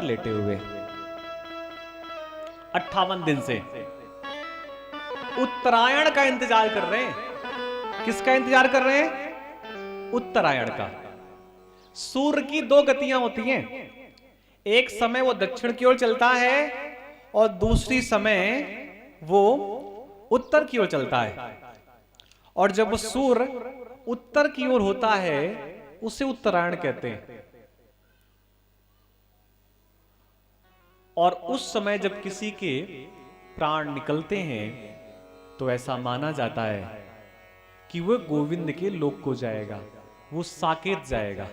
लेटे हुए 58 दिन से उत्तरायण का इंतजार कर रहे हैं। किसका इंतजार कर रहे हैं? उत्तरायण का। सूर्य की दो गतियां होती हैं, एक समय वो दक्षिण की ओर चलता है और दूसरी समय वो उत्तर की ओर चलता है। और जब वो सूर्य उत्तर की ओर होता है उसे उत्तरायण कहते हैं। और उस समय जब किसी के प्राण निकलते हैं तो ऐसा माना जाता है कि वह गोविंद के लोक को जाएगा, वो साकेत जाएगा।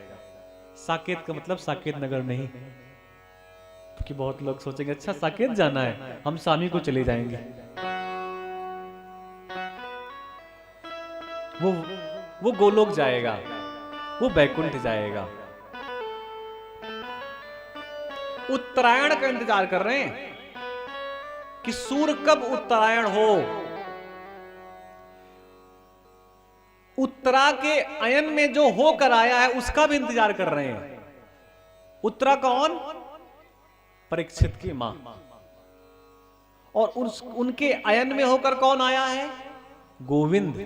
साकेत का मतलब साकेत नगर नहीं, क्योंकि बहुत लोग सोचेंगे अच्छा साकेत जाना है, हम स्वामी को चले जाएंगे। वो गोलोक जाएगा, वो बैकुंठ जाएगा। उत्तरायण का इंतजार कर रहे हैं कि सूर्य कब उत्तरायण हो। उत्तरा के अयन में जो होकर आया है उसका भी इंतजार कर रहे हैं। उत्तरा कौन? परीक्षित की मां। और उनके अयन में होकर कौन आया है? गोविंद।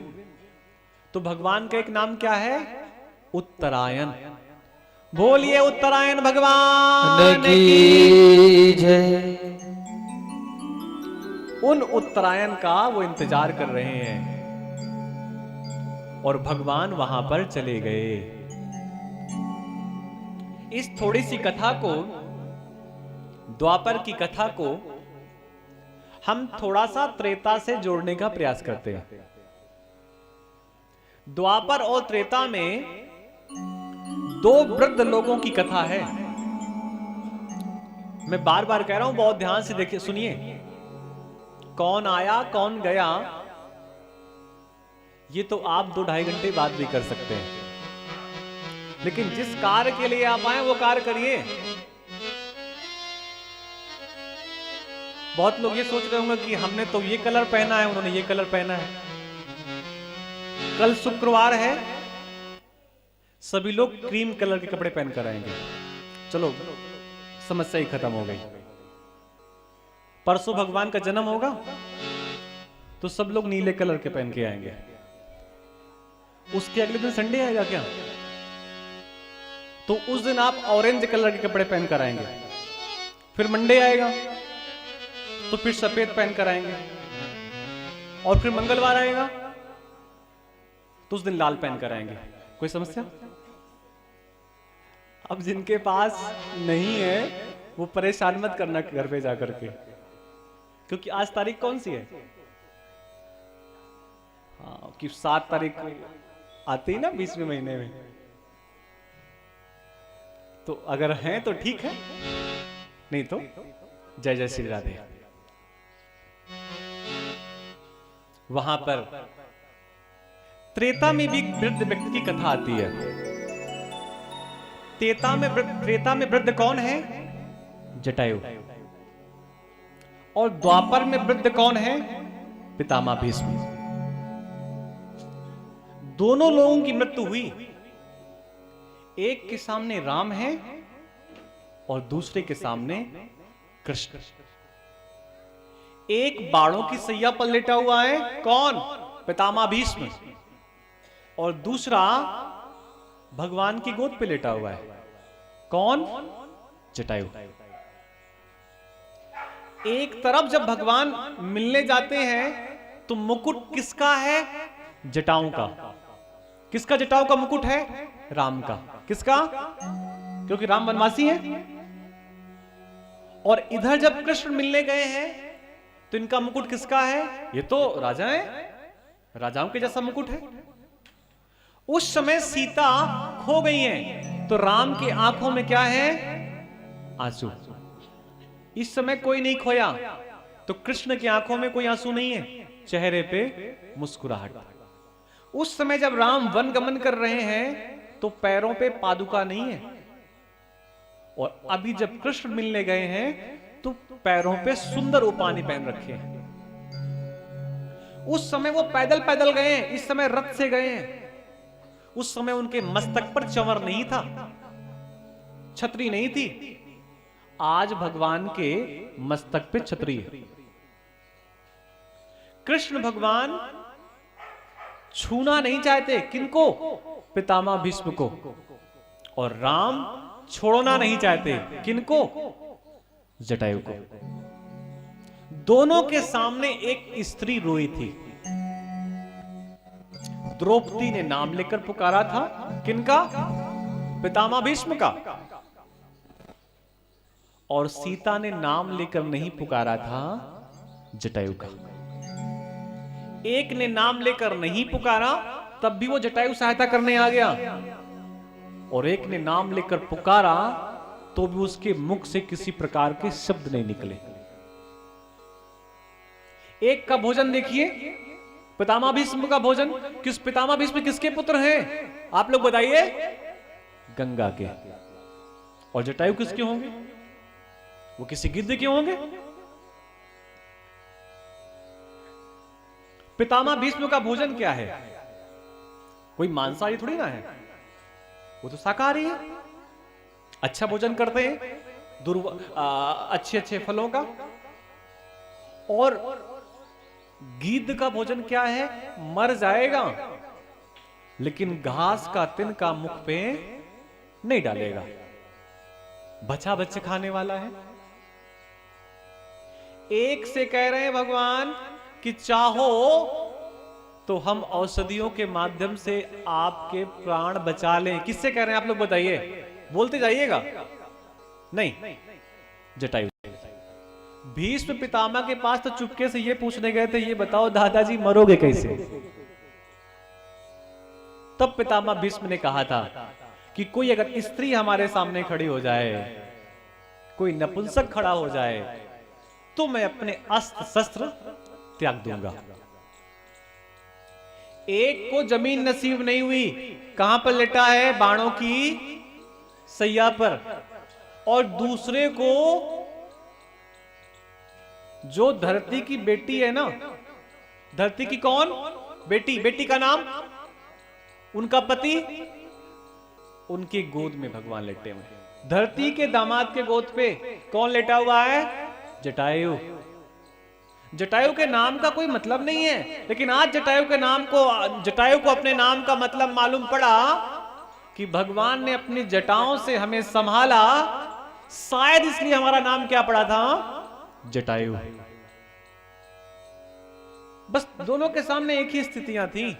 तो भगवान का एक नाम क्या है? उत्तरायण। बोलिए उत्तरायण भगवान की जय। उन उत्तरायण का वो इंतजार कर रहे हैं और भगवान वहां पर चले गए। इस थोड़ी सी कथा को, द्वापर की कथा को हम थोड़ा सा त्रेता से जोड़ने का प्रयास करते हैं। द्वापर और त्रेता में दो वृद्ध लोगों की कथा है। मैं बार बार कह रहा हूं, बहुत ध्यान से देखिए, सुनिए। कौन आया कौन गया ये तो आप 2-2.5 घंटे बाद भी कर सकते हैं, लेकिन जिस कार्य के लिए आप आए वो कार्य करिए। बहुत लोग ये सोच रहे होंगे कि हमने तो ये कलर पहना है, उन्होंने ये कलर पहना है। कल शुक्रवार है, सभी लोग क्रीम कलर के कपड़े पहनकर आएंगे। चलो समस्या ही खत्म हो गई। परसों भगवान का जन्म होगा तो सब लोग नीले कलर के पहन के आएंगे। उसके अगले दिन संडे आएगा क्या, तो उस दिन आप ऑरेंज कलर के कपड़े पहनकर आएंगे। फिर मंडे आएगा तो फिर सफेद पहनकर आएंगे। और फिर मंगलवार आएगा तो उस दिन लाल पहनकर आएंगे। कोई समस्या? अब जिनके पास नहीं है वो परेशान मत करना घर पे जाकर के, क्योंकि आज तारीख कौन सी है? हाँ, कि 7 तारीख आती है ना 20वें महीने में। तो अगर हैं तो ठीक है, नहीं तो जय जय श्री राधे। वहां पर त्रेता में भी वृद्ध व्यक्ति की कथा आती है। त्रेता में वृद्ध कौन है? जटायु। और द्वापर में वृद्ध कौन है? पितामह भीष्म। दोनों लोगों की मृत्यु हुई। एक के सामने राम है और दूसरे के सामने कृष्ण। एक बाणों की सैया पर लेटा हुआ है, कौन? पितामह भीष्म। और दूसरा भगवान की गोद पे लेटा हुआ है, कौन? जटायु। एक तरफ जब भगवान मिलने जाते हैं तो मुकुट किसका है? जटाओं का। किसका जटाओं का मुकुट है? राम का। किसका? क्योंकि राम वनवासी है। और इधर जब कृष्ण मिलने गए हैं तो इनका मुकुट किसका है? ये तो राजा है, राजाओं के जैसा मुकुट है। उस समय सीता खो गई है तो राम की आंखों में क्या है? आंसू। इस समय कोई नहीं खोया तो कृष्ण की आंखों में कोई आंसू नहीं है, चेहरे पे मुस्कुराहट। उस समय जब राम वन गमन कर रहे हैं तो पैरों पे पादुका नहीं है। और अभी जब कृष्ण मिलने गए हैं तो पैरों पे सुंदर उपानी पहन रखे हैं। उस समय वो पैदल पैदल गए हैं, इस समय रथ से गए हैं। उस समय उनके मस्तक पर चंवर नहीं था, छतरी नहीं थी। आज भगवान के मस्तक पे छतरी है। कृष्ण भगवान छूना नहीं चाहते, किनको? पितामह भीष्म को। और राम छोड़ना नहीं चाहते, किनको? जटायु को। दोनों के सामने एक स्त्री रोई थी। द्रौपदी ने नाम लेकर पुकारा था, किनका? पितामह भीष्म का। और सीता ने नाम लेकर नहीं पुकारा था, जटायु का। एक ने नाम लेकर नहीं पुकारा, तब भी वो जटायु सहायता करने आ गया, और एक ने नाम लेकर पुकारा तो भी उसके मुख से किसी प्रकार के शब्द नहीं निकले। एक का भोजन देखिए, पितामह भीष्म का भोजन। किस पितामह भीष्म किसके पुत्र हैं? आप लोग बताइए। गंगा के। और जटायु किसके होंगे? वो किसी गिद्ध के होंगे? पितामह भीष्म का भोजन क्या है? कोई मांसाहारी थोड़ी ना है, वो तो शाकाहारी है। अच्छा भोजन करते हैं, अच्छे अच्छे फलों का। और गिद्ध का भोजन क्या है? मर जाएगा लेकिन घास का तिनका मुख पे नहीं डालेगा, बचा बच्चे खाने वाला है। एक से कह रहे हैं भगवान कि चाहो तो हम औषधियों के माध्यम से आपके प्राण बचा लें। किससे कह रहे हैं आप लोग बताइए, बोलते जाइएगा। नहीं, जटायु। भीष्म पितामह के पास तो चुपके से ये पूछने गए थे, ये बताओ दादाजी मरोगे कैसे? तब पितामह भीष्म ने कहा था कि कोई अगर स्त्री हमारे सामने खड़ी हो जाए, कोई नपुंसक खड़ा हो जाए, तो मैं अपने अस्त्र शस्त्र त्याग दूंगा। एक को जमीन नसीब नहीं हुई, कहां पर लेटा है? बाणों की सैया पर। और दूसरे को, जो धरती की बेटी है ना, धरती की कौन बेटी? बेटी का नाम, उनका पति, उनकी गोद में भगवान लेटे हुए। धरती के दामाद के गोद पे कौन लेटा हुआ है? जटायु। जटायु के नाम का कोई मतलब नहीं है, लेकिन आज जटायु को अपने नाम का मतलब मालूम पड़ा कि भगवान ने अपनी जटाओं से हमें संभाला, शायद इसलिए हमारा नाम क्या पड़ा था? जटायु। बस दोनों के सामने एक ही स्थितियां थी।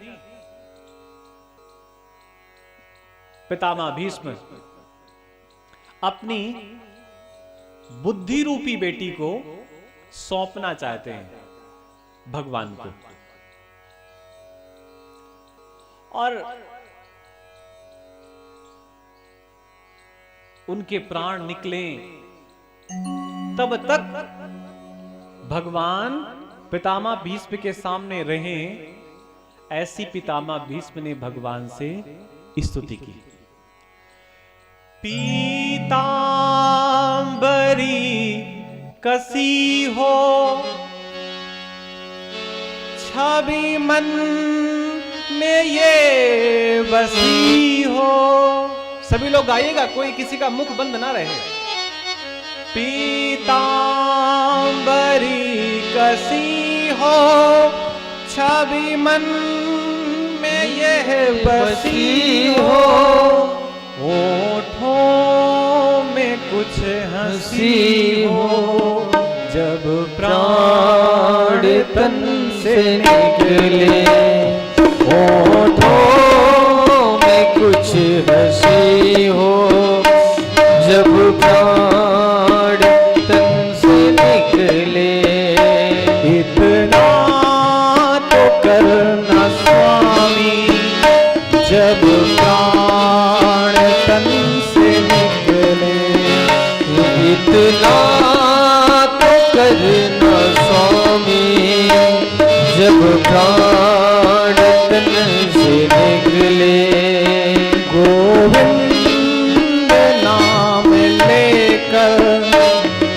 पितामह भीष्म अपनी बुद्धि रूपी बेटी को सौंपना चाहते हैं भगवान को, और उनके प्राण निकले तब तक भगवान पितामह भीष्म के सामने रहे। ऐसी पितामह भीष्म ने भगवान से स्तुति की। पीतांबरी कसी हो, छवि मन में ये बसी हो। सभी लोग गाइएगा, कोई किसी का मुख बंद ना रहे। पीतांबरी कसी हो, छवि मन में ये बसी हो। होठों में कुछ हंसी हो, जब प्राण तन से निकले। होठों में कुछ हंसी हो, जब प्राण तन से निकले। इतना तो करना स्वामी, जब प्राण तन से निकले। इतना तो करना स्वामी, जब प्राण तन से निकले। गोविंद नाम लेकर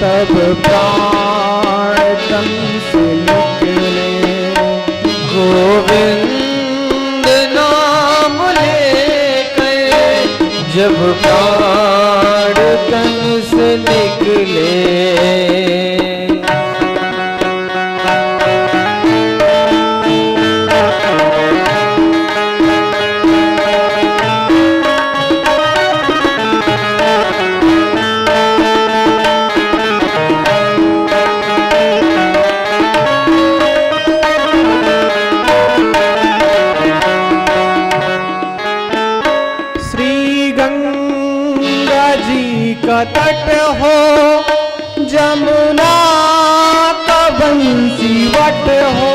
तब प्राण तन से निकले। गोविंद नाम लेकर जब प्राण तन से निकले। गंगा जी का तट हो, जमुना का बंसी वट हो।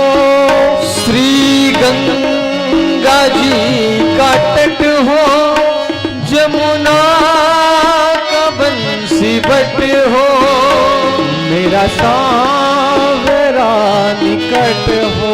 श्री गंगा जी का तट हो, जमुना का बंसी वट हो। मेरा सांवरा निकट हो,